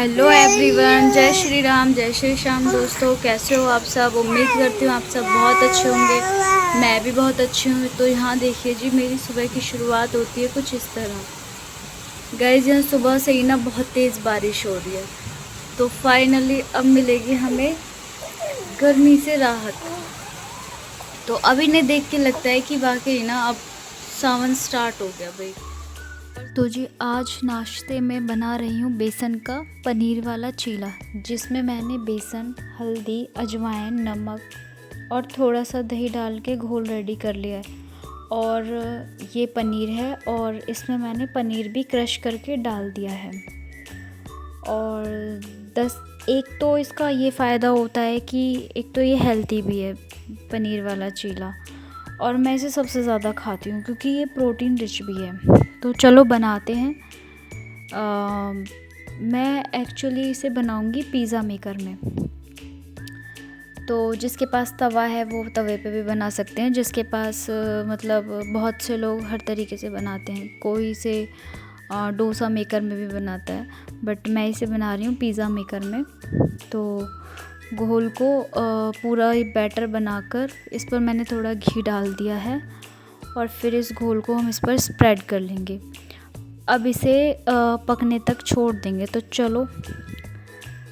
Hello everyone, जय श्री राम, जय श्री श्याम। दोस्तों, कैसे हो आप सब? उम्मीद करती हूँ आप सब बहुत अच्छे होंगे। मैं भी बहुत अच्छी हूँ। तो यहाँ देखिए जी, मेरी सुबह की शुरुआत होती है कुछ इस तरह। गाइस, यहाँ सुबह से ही ना बहुत तेज़ बारिश हो रही है। तो फाइनली अब मिलेगी हमें गर्मी से राहत। तो अब इन्हें देख के लगता है कि वाकई ना अब सावन स्टार्ट हो गया भाई। तो जी, आज नाश्ते में बना रही हूँ बेसन का पनीर वाला चीला, जिसमें मैंने बेसन, हल्दी, अजवाइन, नमक और थोड़ा सा दही डाल के घोल रेडी कर लिया है। और ये पनीर है और इसमें मैंने पनीर भी क्रश करके डाल दिया है। और एक तो इसका ये फ़ायदा होता है कि एक तो ये हेल्दी भी है पनीर वाला चीला, और मैं इसे सबसे ज़्यादा खाती हूँ क्योंकि ये प्रोटीन रिच भी है। तो चलो बनाते हैं। मैं एक्चुअली इसे बनाऊँगी पिज़्ज़ा मेकर में। तो जिसके पास तवा है वो तवे पे भी बना सकते हैं। जिसके पास मतलब बहुत से लोग हर तरीके से बनाते हैं। कोई इसे डोसा मेकर में भी बनाता है, बट मैं इसे बना रही हूँ पिज़्ज़ा मेकर में। तो घोल को पूरा बैटर बनाकर इस पर मैंने थोड़ा घी डाल दिया है और फिर इस घोल को हम इस पर स्प्रेड कर लेंगे। अब इसे पकने तक छोड़ देंगे। तो चलो,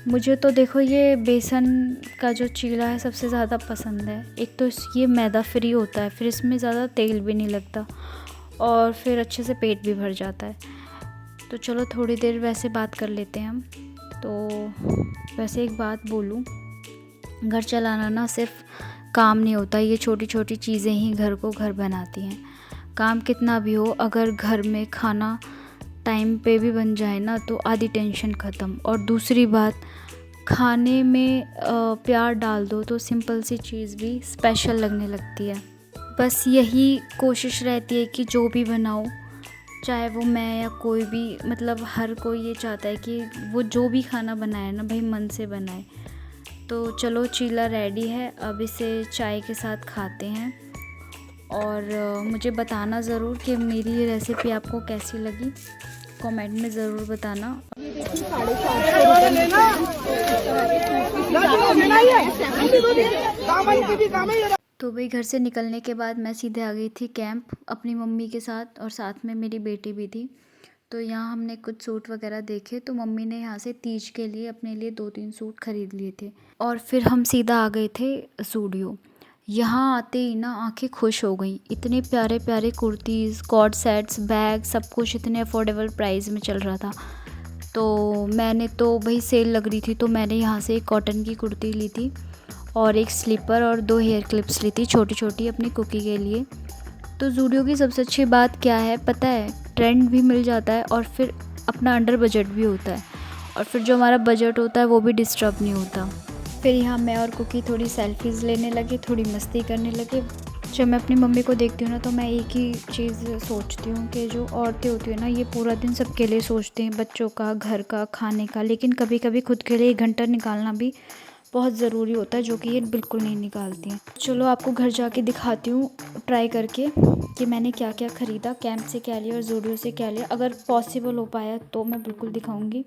मुझे तो देखो ये बेसन का जो चीला है सबसे ज़्यादा पसंद है। एक तो ये मैदा फ्री होता है, फिर इसमें ज़्यादा तेल भी नहीं लगता और फिर अच्छे से पेट भी भर जाता है। तो चलो थोड़ी देर वैसे बात कर लेते हैं हम। तो वैसे एक बात बोलूँ, घर चलाना ना सिर्फ काम नहीं होता, ये छोटी छोटी चीज़ें ही घर को घर बनाती हैं। काम कितना भी हो, अगर घर में खाना टाइम पे भी बन जाए ना तो आधी टेंशन ख़त्म। और दूसरी बात, खाने में प्यार डाल दो तो सिंपल सी चीज़ भी स्पेशल लगने लगती है। बस यही कोशिश रहती है कि जो भी बनाओ, चाहे वो मैं या कोई भी, मतलब हर कोई ये चाहता है कि वो जो भी खाना बनाए ना भाई मन से बनाए। तो चलो, चीला रेडी है। अब इसे चाय के साथ खाते हैं। और मुझे बताना ज़रूर कि मेरी ये रेसिपी आपको कैसी लगी, कमेंट में ज़रूर बताना। तो भाई, घर से निकलने के बाद मैं सीधे आ गई थी कैंप अपनी मम्मी के साथ, और साथ में मेरी बेटी भी थी। तो यहाँ हमने कुछ सूट वगैरह देखे, तो मम्मी ने यहाँ से तीज के लिए अपने लिए 2-3 सूट ख़रीद लिए थे। और फिर हम सीधा आ गए थे ज़ूडियो। यहाँ आते ही ना आंखें खुश हो गई। इतने प्यारे प्यारे कुर्तीज़, कॉर्ड सेट्स, बैग, सब कुछ इतने अफोर्डेबल प्राइस में चल रहा था। तो मैंने तो भाई सेल लग रही थी, तो मैंने यहाँ से एक कॉटन की कुर्ती ली थी और एक स्लीपर और 2 हेयर क्लिप्स ली थी छोटी छोटी अपनी कुकी के लिए। तो ज़ूडियो की सबसे अच्छी बात क्या है पता है? ट्रेंड भी मिल जाता है और फिर अपना अंडर बजट भी होता है, और फिर जो हमारा बजट होता है वो भी डिस्टर्ब नहीं होता। फिर यहाँ मैं और कुकी थोड़ी सेल्फीज़ लेने लगे, थोड़ी मस्ती करने लगे। जब मैं अपनी मम्मी को देखती हूँ ना तो मैं एक ही चीज़ सोचती हूँ कि जो औरतें होती हैं ना, ये पूरा दिन सबके लिए सोचती हैं, बच्चों का, घर का, खाने का, लेकिन कभी कभी खुद के लिए 1 घंटा निकालना भी बहुत ज़रूरी होता है, जो कि ये बिल्कुल नहीं निकालती हैं। चलो आपको घर जाके दिखाती हूँ ट्राई करके कि मैंने क्या क्या ख़रीदा, कैंप से क्या लिया और ज़ूडियो से क्या लिया। अगर पॉसिबल हो पाया तो मैं बिल्कुल दिखाऊँगी।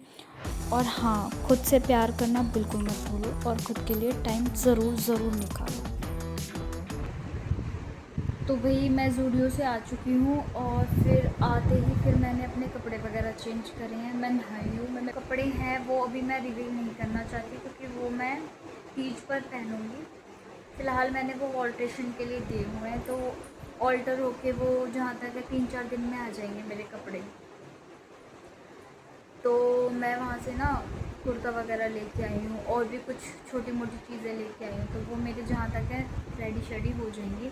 और हाँ, खुद से प्यार करना बिल्कुल मत भूलो और खुद के लिए टाइम ज़रूर निकालो। तो भाई, मैं ज़ूडियो से आ चुकी हूँ और फिर आते ही फिर मैंने अपने कपड़े वगैरह चेंज करे हैं। मैं नहाई हूँ। मेरे कपड़े हैं वो अभी मैं रिवील नहीं करना चाहती क्योंकि वो मैं तीज पर पहनूँगी। फ़िलहाल मैंने वो ऑल्ट्रेशन के लिए दिए हुए हैं, तो ऑल्टर होके वो जहाँ तक है 3-4 दिन में आ जाएंगे मेरे कपड़े। तो मैं वहाँ से ना कुर्ता वगैरह लेके आई हूँ और भी कुछ छोटी मोटी चीज़ें लेके आई हूँ, तो वो मेरे जहाँ तक है रेडी शेडी हो जाएंगी।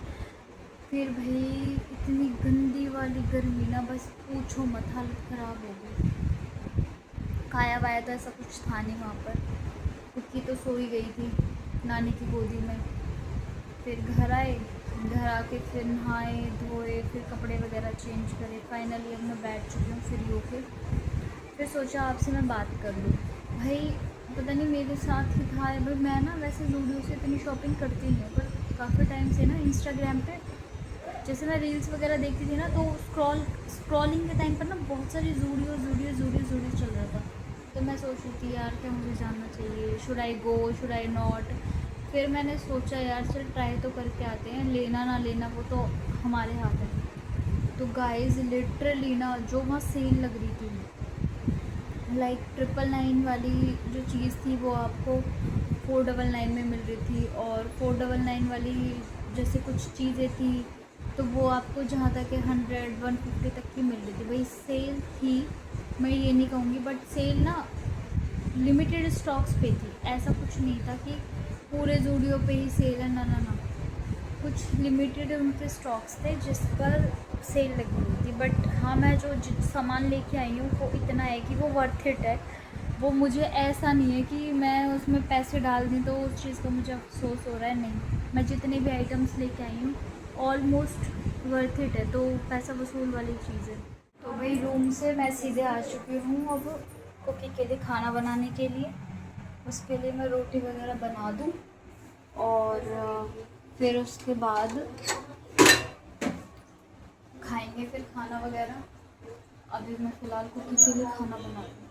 फिर भाई, इतनी गंदी वाली गर्मी ना, बस पूछो मत, हालत ख़राब हो गई। खाया वाया तो ऐसा कुछ था नहीं वहाँ पर। कुकी तो सो ही गई थी नानी की गोदी में। फिर घर आए, घर आके फिर नहाए धोए, फिर कपड़े वगैरह चेंज करे। फाइनली अब मैं बैठ चुकी हूँ फ्री होके। फिर सोचा आपसे मैं बात कर लूँ। भाई, पता नहीं मेरे साथ ही था भाई। मैं ना वैसे ज़ूडियो से इतनी शॉपिंग करती नहीं हूँ, पर काफ़ी टाइम से ना इंस्टाग्राम पे जैसे मैं रील्स वगैरह देखती थी ना, तो स्क्रॉलिंग के टाइम पर ना बहुत सारी ज़ूडियो चल रहा था। तो तो मैं सोच रही थी यार क्या मुझे जाना चाहिए, should I go should I not. फिर मैंने सोचा यार चल ट्राई तो करके आते हैं, लेना ना लेना वो तो हमारे हाथ है। तो गाइस लिटरली ना जो वहाँ सेल लग रही थी, लाइक 999 वाली जो चीज़ थी वो आपको 499 में मिल रही थी, और 499 वाली जैसे कुछ चीज़ें थी तो वो आपको जहाँ तक 100-150 तक की मिल रही थी। वही सेल थी, मैं ये नहीं कहूँगी, बट सेल ना लिमिटेड स्टॉक्स पे थी। ऐसा कुछ नहीं था कि पूरे जूडियो पे ही सेल है, ना ना ना, कुछ लिमिटेड उनके स्टॉक्स थे जिस पर सेल लगी हुई थी। बट हाँ, मैं जो सामान लेके आई हूँ वो इतना है कि वो वर्थ इट है। वो मुझे ऐसा नहीं है कि मैं उसमें पैसे डाल दी तो उस चीज़ का मुझे अफसोस हो रहा है, नहीं। मैं जितने भी आइटम्स लेके आई हूँ ऑलमोस्ट वर्थ इट है, तो पैसा वसूल वाली चीज़ है। तो भाई रूम से मैं सीधे आ चुकी हूँ अब कुकिंग के लिए, खाना बनाने के लिए। उसके लिए मैं रोटी वगैरह बना दूँ और फिर उसके बाद खाएंगे फिर खाना वगैरह। अभी मैं फ़िलहाल कुकिंग के लिए खाना बना रही हूँ।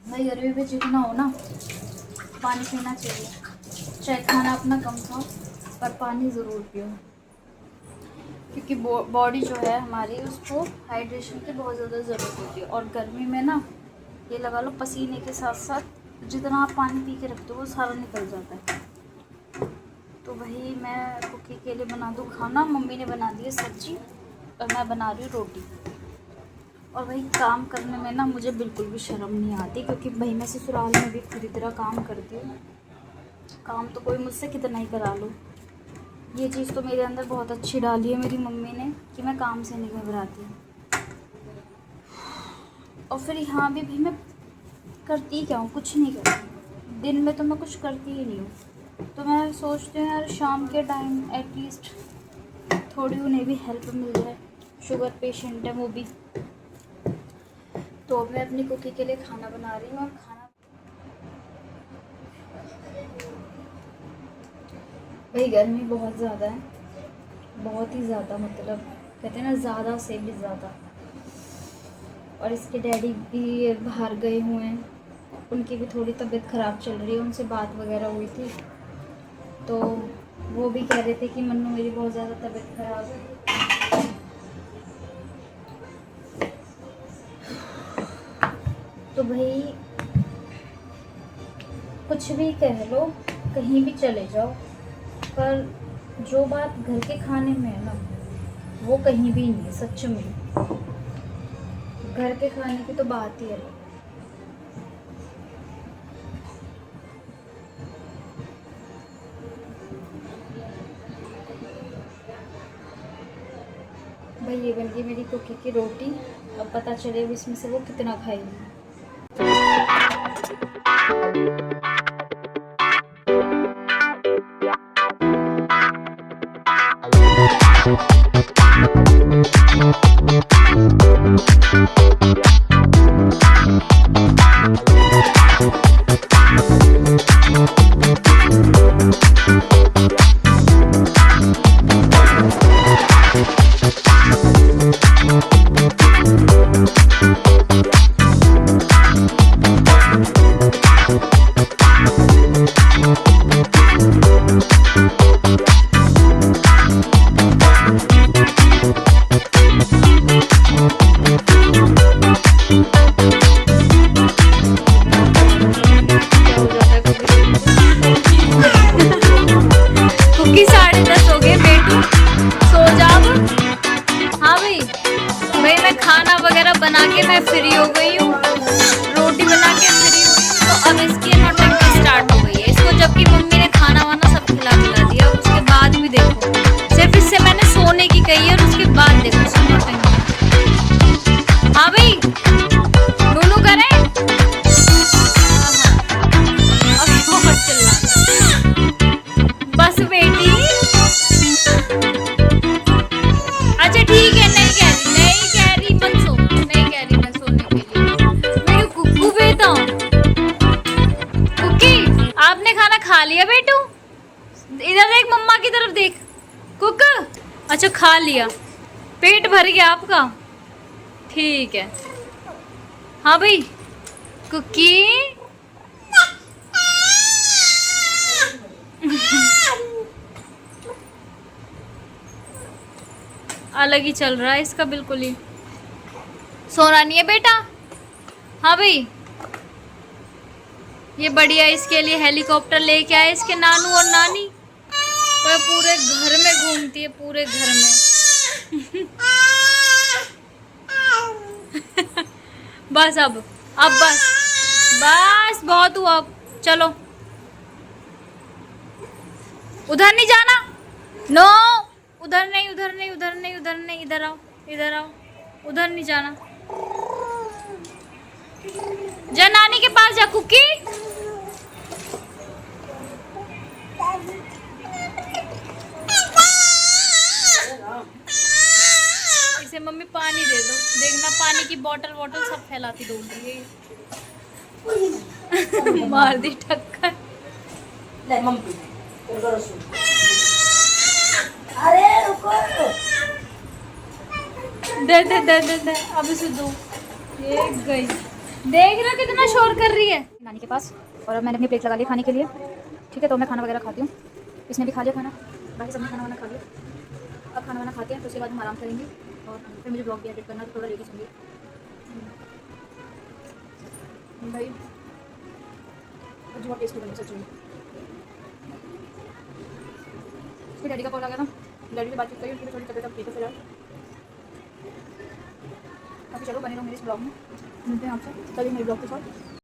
भाई गर्मी में जितना हो ना पानी पीना चाहिए, चाहे खाना अपना कम खाओ पर पानी ज़रूर पियो, क्योंकि बॉडी जो है हमारी उसको हाइड्रेशन की बहुत ज़्यादा ज़रूरत होती है। और गर्मी में ना ये लगा लो पसीने के साथ साथ जितना आप पानी पी के रखते हो वो सारा निकल जाता है। तो वही मैं कुकिंग के लिए बना दूँ खाना। मम्मी ने बना दी है सब्जी और मैं बना रही हूँ रोटी। और वही काम करने में ना मुझे बिल्कुल भी शर्म नहीं आती, क्योंकि भाई मैं ससुराल में भी पूरी तरह काम करती हूँ। काम तो कोई मुझसे कितना ही करा लो। ये चीज़ तो मेरे अंदर बहुत अच्छी डाली है मेरी मम्मी ने कि मैं काम से नहीं घबराती। और फिर यहाँ भी भाई मैं करती क्या हूँ, कुछ नहीं करती। दिन में तो मैं कुछ करती ही नहीं हूँ। तो मैं सोचती हूँ यार शाम के टाइम एटलीस्ट थोड़ी उन्हें भी हेल्प मिल जाए। शुगर पेशेंट है वो भी। तो अब मैं अपनी कुकी के लिए खाना बना रही हूँ। और खाना भाई गर्मी बहुत ज़्यादा है, बहुत ही ज़्यादा, मतलब कहते हैं ना ज़्यादा से भी ज़्यादा। और इसके डैडी भी बाहर गए हुए हैं, उनकी भी थोड़ी तबीयत ख़राब चल रही है। उनसे बात वगैरह हुई थी तो वो भी कह रहे थे कि मन्नू मेरी बहुत ज़्यादा तबीयत ख़राब है। तो भाई कुछ भी कह लो, कहीं भी चले जाओ, पर जो बात घर के खाने में है ना वो कहीं भी नहीं है। सच में घर के खाने की तो बात ही है। भाई ये बन गई मेरी कुकी की रोटी। अब पता चले अब इसमें से वो कितना खाएगी। बना के मैं फ्री हो गई हूँ, रोटी बना के फ्री हो गई हूँ। तो अब इसकी नौटंकी स्टार्ट हो गई है। इसको जबकि मम्मी ने खाना वाना सब खिला दिया, उसके बाद भी देखो सिर्फ इससे मैंने सोने की कही है और उसके बाद देखो इसकी नौटंकी। हाँ भाई दोनों करें। अभी बहुत चिल्ला बस बेटी। अच्छा ठीक है, नहीं कह रही मत सो, नहीं कह रही मैं सोने के लिए। मेरे कुक्कू बेटा, कुक्की आपने खाना खा लिया बेटू? इधर देख, मम्मा की तरफ देख। कुक अच्छा खा लिया। पेट भर गया आपका? ठीक है। हाँ भाई कुकी। अलग ही चल रहा है इसका, बिल्कुल ही सोना नहीं है बेटा। हाँ भाई ये बढ़िया, इसके लिए हेलीकॉप्टर लेके आए इसके नानू और नानी, तो ये पूरे घर में घूमती है, पूरे घर में। बस अब बस बस बहुत हुआ, अब चलो। उधर नहीं जाना, नो उधर नहीं, उधर नहीं, उधर नहीं, उधर नहीं, इधर आओ, इधर आओ, उधर नहीं जाना। जा नानी के पास जा कुकी। इसे मम्मी पानी दे दो, देखना पानी की बोतल वोटल सब फैलाती दौड़ रही है। मार दी टक्कर। अरे रुको, दे दे दे दे दे, अब इसे दो। ये गई, देख रहा कितना शोर कर रही है। नानी के पास, और अब मैंने अपनी प्लेट लगा ली खाने के लिए। ठीक है, तो मैं खाना वगैरह खाती हूँ। इसने भी खा लिया खाना, बाकी सबने खाना वाना खा लिया। अब खाना वाना खाते हैं, तो उसके बाद हम आराम करेंगे, और फिर मुझे ब्लॉग भी एडिट करना, तो थोड़ा लेट ही सुनिए भाई। बहुत टेस्टी बनी सच में। उसके डैडी का कॉल आ गया था, डैडी से बातचीत करी, उनकी थोड़ी तबीयत ठीक है फिलहाल। अभी चलो बने रहो मेरे इस ब्लॉग में, मिलते हैं आपसे कभी मेरे ब्लॉग के साथ।